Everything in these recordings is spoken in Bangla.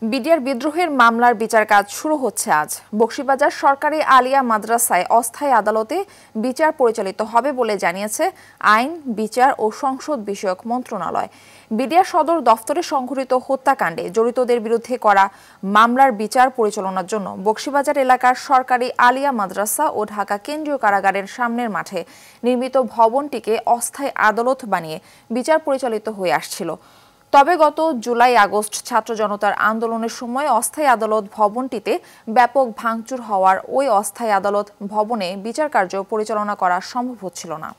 বিডিআর বিদ্রোহের মামলার বিচার কাজ শুরু হচ্ছে আজ। বকশীবাজার সরকারি আলিয়া মাদ্রাসায় অস্থায়ী আদালতে বিচার পরিচালিত হবে বলে জানিয়েছে আইন, বিচার ও সংসদ বিষয়ক মন্ত্রণালয়। বিডিআর সদর দফতরে সংঘটিত হত্যাকাণ্ডে জড়িতদের বিরুদ্ধে করা মামলার বিচার পরিচালনার জন্য বকশীবাজার এলাকার সরকারি আলিয়া মাদ্রাসা ও ঢাকা কেন্দ্রীয় কারাগারের সামনের মাঠে নির্মিত ভবনটিকে অস্থায়ী আদালত বানিয়ে বিচার পরিচালিত হয়ে আসছিল। তবে গত জুলাই-আগস্ট ছাত্র জনতার আন্দোলনের সময় অস্থায়ী আদালত ভবনটিতে ব্যাপক ভাঙচুর হওয়ার ওই অস্থায়ী আদালত ভবনে বিচার কার্য পরিচালনা করা সম্ভব হচ্ছিল না।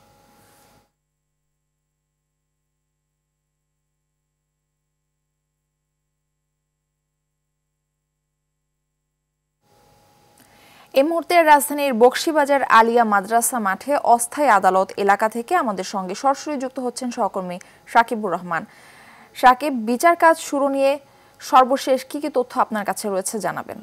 এই মুহূর্তে রাজধানীর বকশীবাজার আলিয়া মাদ্রাসা মাঠে অস্থায়ী আদালত এলাকা থেকে আমাদের সঙ্গে সরাসরি যুক্ত হচ্ছেন সহকর্মী সাকিবুর রহমান। সাকিব, বিচার কাজ শুরু নিয়ে সর্বশেষ কি কি তথ্য আপনার কাছে রয়েছে জানাবেন।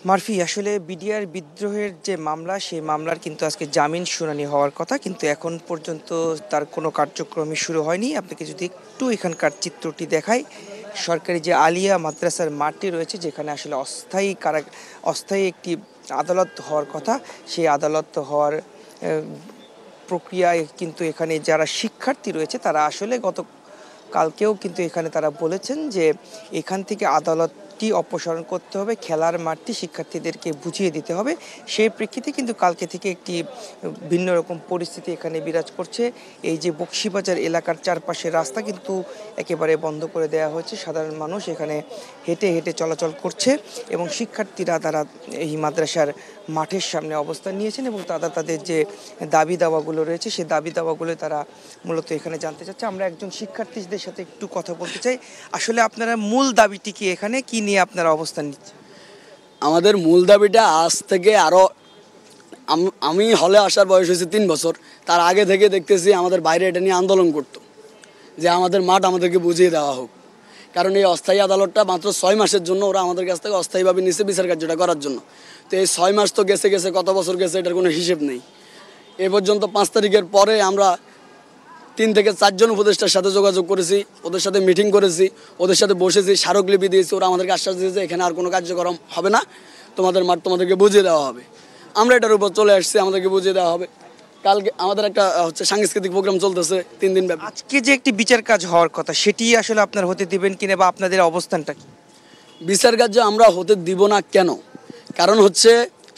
মারফি, আসলে বিডিআর বিদ্রোহের যে মামলা, সেই মামলার কিন্তু আজকে জামিন শুনানি হওয়ার কথা, কিন্তু এখন পর্যন্ত তার কোনো কার্যক্রমই শুরু হয়নি। আপনাকে যদি একটু এখানকার চিত্রটি দেখাই, সরকারি যে আলিয়া মাদ্রাসার মাঠটি রয়েছে, যেখানে আসলে অস্থায়ী একটি আদালত হওয়ার কথা, সেই আদালত হওয়ার প্রক্রিয়ায় কিন্তু এখানে যারা শিক্ষার্থী রয়েছে তারা আসলে কালকেও কিন্তু এখানে তারা বলেছেন যে এখান থেকে আদালতটি অপসারণ করতে হবে, খেলার মাঠটি শিক্ষার্থীদেরকে বুঝিয়ে দিতে হবে। সেই প্রেক্ষিতে কিন্তু কালকে থেকে একটি ভিন্ন রকম পরিস্থিতি এখানে বিরাজ করছে। এই যে বকশীবাজার এলাকার চারপাশের রাস্তা কিন্তু একেবারে বন্ধ করে দেওয়া হয়েছে। সাধারণ মানুষ এখানে হেঁটে হেঁটে চলাচল করছে এবং শিক্ষার্থীরা তারা এই মাদ্রাসার মাঠের সামনে অবস্থান নিয়েছেন এবং তাদের যে দাবি দাওয়াগুলো রয়েছে সেই দাবি দাওয়াগুলো তারা মূলত এখানে জানতে চাচ্ছে। আমরা একজন শিক্ষার্থীদের সাথে একটু কথা বলতে চাই। আসলে আপনারা মূল দাবিটি কি, এখানে কি নিয়ে আপনারা অবস্থান নিচ্ছেন? আমাদের মূল দাবিটা আজ থেকে আরও, আমি হলে আসার বয়স হয়েছে 3 বছর, তার আগে থেকে দেখতেছি আমাদের বাইরে এটা নিয়ে আন্দোলন করতো যে আমাদের মাঠ আমাদেরকে বুঝিয়ে দেওয়া হোক। কারণ এই অস্থায়ী আদালতটা মাত্র 6 মাসের জন্য ওরা আমাদের কাছ থেকে অস্থায়ীভাবে নিচে বিচার কার্যটা করার জন্য। তো এই 6 মাস তো গেছে, কত বছর গেছে এটার কোনো হিসেব নেই। এ পর্যন্ত 5 তারিখের পরে আমরা 3 থেকে 4 জন উপদেষ্টার সাথে যোগাযোগ করেছি, ওদের সাথে মিটিং করেছি, ওদের সাথে বসেছি, স্মারকলিপি দিয়েছি। ওরা আমাদেরকে আশ্বাস দিয়েছে এখানে আর কোনো কার্যক্রম হবে না, তোমাদের মাঠ তোমাদেরকে বুঝিয়ে দেওয়া হবে। আমরা এটার উপর চলে আসছি, আমাদেরকে বুঝিয়ে দেওয়া হবে। কালকে আমাদের একটা সাংস্কৃতিক প্রোগ্রাম চলতেছে 3 দিন ব্যাপী। আজকে যে একটি বিচার কাজ হওয়ার কথা, সেটি আসলে আপনারা হতে দিবেন কিনা বা আপনাদের অবস্থানটা কি? বিচার কার্য আমরা হতে দিব না কেন? কারণ হচ্ছে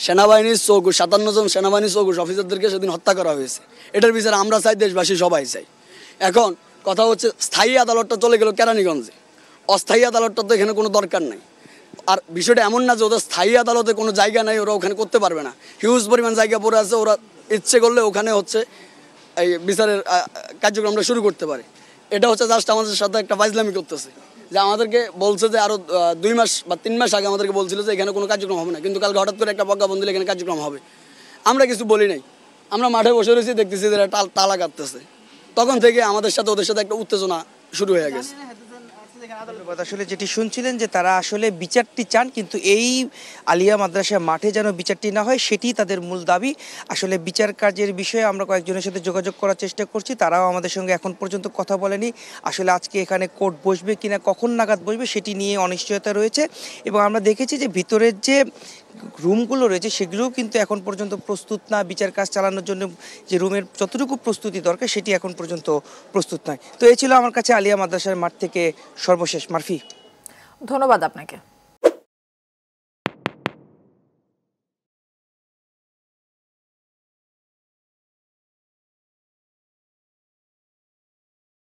সেনাবাহিনীর 57 জন সেনাবাহিনীর চৌকুশ অফিসারদেরকে সেদিন হত্যা করা হয়েছে। এটার বিচার আমরা চাই, দেশবাসী সবাই চাই। এখন কথা হচ্ছে স্থায়ী আদালতটা চলে গেল কেরানীগঞ্জে, অস্থায়ী আদালতটা তো এখানে কোনো দরকার নাই। আর বিষয়টা এমন না যে ওদের স্থায়ী আদালতে কোনো জায়গা নাই, ওরা ওখানে করতে পারবে না। হিউজ পরিমাণ জায়গা পড়ে আছে, ওরা ইচ্ছে করলে ওখানে এই বিচারের কার্যক্রমটা শুরু করতে পারে। এটা জাস্ট আমাদের সাথে একটা ফাজলামি করতেছে, যে আমাদেরকে বলছে যে আরও 2 মাস বা 3 মাস আগে আমাদেরকে বলছিল যে এখানে কোনো কার্যক্রম হবে না, কিন্তু কালকে হঠাৎ করে একটা প্রজ্ঞাপন দিলে এখানে কার্যক্রম হবে। আমরা কিছু বলি নাই, আমরা মাঠে বসে রয়েছি, দেখতেছি যে তালা কাটতেছে। তখন থেকে আমাদের সাথে ওদের সাথে একটা উত্তেজনা শুরু হয়ে গেছে। আসলে যেটি শুনছিলেন যে তারা আসলে বিচারটি চান, কিন্তু এই আলিয়া মাদ্রাসা মাঠে যেন বিচারটি না হয় সেটি তাদের মূল দাবি। আসলে বিচার কার্যের বিষয়ে আমরা কয়েকজনের সাথে যোগাযোগ করার চেষ্টা করছি, তারাও আমাদের সঙ্গে এখন পর্যন্ত কথা বলেনি। আসলে আজকে এখানে কোর্ট বসবে কিনা, কখন নাগাদ বসবে সেটি নিয়ে অনিশ্চয়তা রয়েছে। এবং আমরা দেখেছি যে ভিতরের যে রুমগুলো রয়েছে সেগুলোও কিন্তু এখন পর্যন্ত প্রস্তুত না। বিচার কাজ চালানোর জন্য যে রুমের যতটুকু প্রস্তুতি দরকার সেটি এখন পর্যন্ত প্রস্তুত নয়। তো এই ছিল আমার কাছে আলিয়া মাদ্রাসার মাঠ থেকে সর্বশেষ। মারফি, ধন্যবাদ আপনাকে।